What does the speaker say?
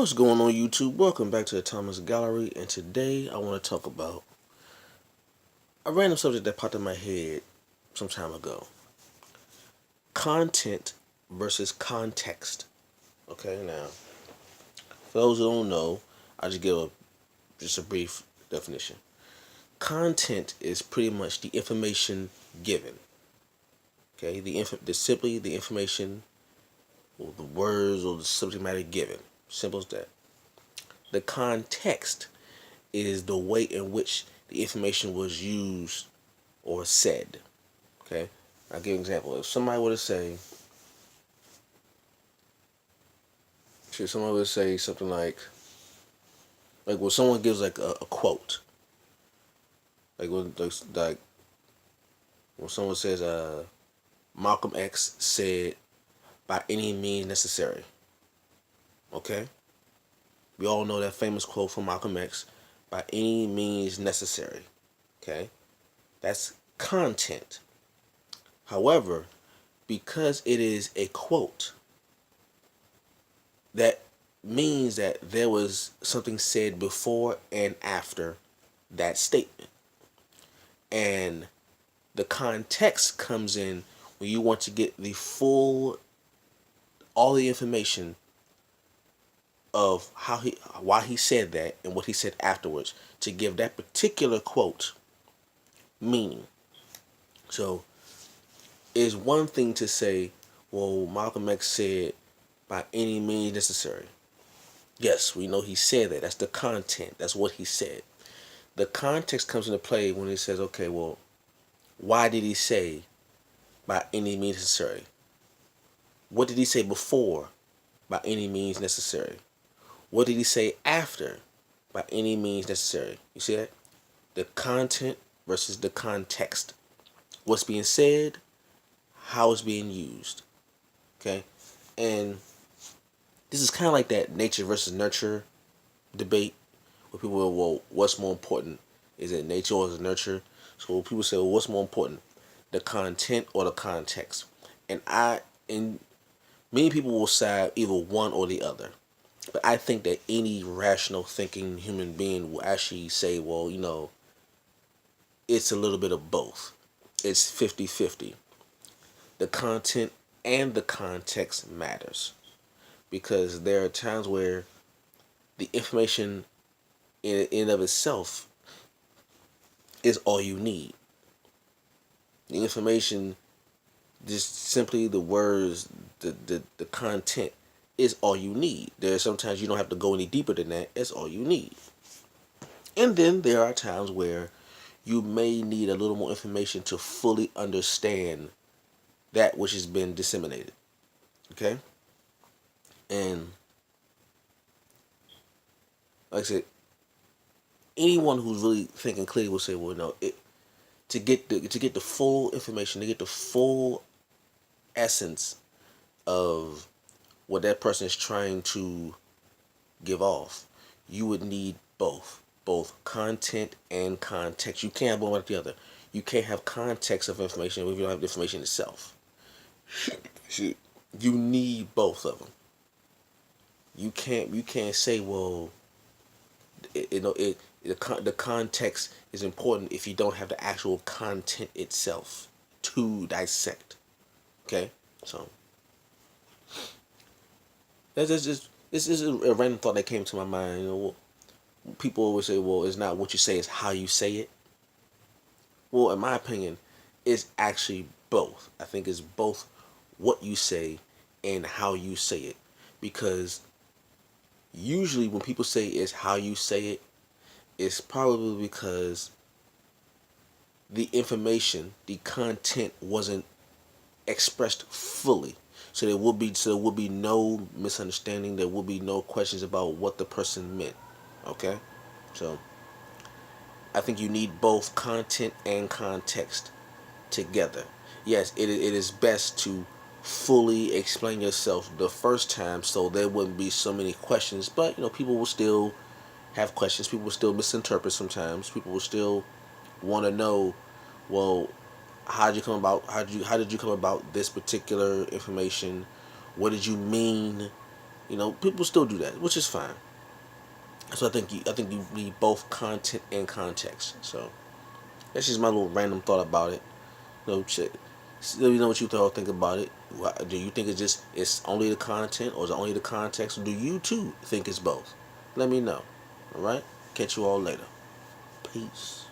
What's going on YouTube? Welcome back to the Thomas Gallery, and today I want to talk about a random subject that popped in my head some time ago. Content versus context. Okay, now, for those who don't know, I'll just give just a brief definition. Content is pretty much the information given. Okay, simply the information or the words or the subject matter given. Simple as that. The context is the way in which the information was used or said. Okay, I'll give an example. If somebody were to say, something like when someone gives like a quote, like when someone says, Malcolm X said, "By any means necessary." Okay, we all know that famous quote from Malcolm X, "By any means necessary." Okay, that's content. However, because it is a quote, that means that there was something said before and after that statement. And the context comes in when you want to get all the information of why he said that and what he said afterwards to give that particular quote meaning. So it's one thing to say, well, Malcolm X said, "By any means necessary." Yes, we know he said that. That's the content. That's what he said. The context comes into play when he says, okay, well, why did he say "by any means necessary"? What did he say before "by any means necessary"? What did he say after "by any means necessary"? You see that? The content versus the context. What's being said, how it's being used. Okay? And this is kind of like that nature versus nurture debate where people go, well, what's more important? Is it nature or is it nurture? So people say, well, what's more important? The content or the context? And many people will side either one or the other. But I think that any rational thinking human being will actually say, well, it's a little bit of both. It's 50-50. The content and the context matters. Because there are times where the information in and of itself is all you need. The information, just simply the words, the content is all you need. There are sometimes you don't have to go any deeper than that. It's all you need. And then there are times where you may need a little more information to fully understand that which has been disseminated. Okay? And like I said, anyone who's really thinking clearly will say, well, no, to get the full information, to get the full essence of what that person is trying to give off, you would need both content and context. You can't have one without the other. You can't have context of information if you don't have the information itself. You need both of them. You can't say, well, the context is important if you don't have the actual content itself to dissect. Okay, so this is a random thought that came to my mind. People always say, well, it's not what you say, it's how you say it. Well, in my opinion, it's actually both. I think it's both what you say and how you say it. Because usually when people say it's how you say it, it's probably because the information, the content wasn't expressed fully. So there will be no misunderstanding. There will be no questions about what the person meant. Okay, so I think you need both content and context together. Yes, it is best to fully explain yourself the first time so there wouldn't be so many questions. But people will still have questions. People will still misinterpret sometimes. People will still want to know, well, how did you come about this particular information? What did you mean You know, people still do that, which is fine. So I think you need both content and context. So that's just my little random thought about it. You know, check. Let me know what you think about it. Do you think it's only the content, or is it only the context? Or do you too think it's both? Let me know. All right. Catch you all later. Peace.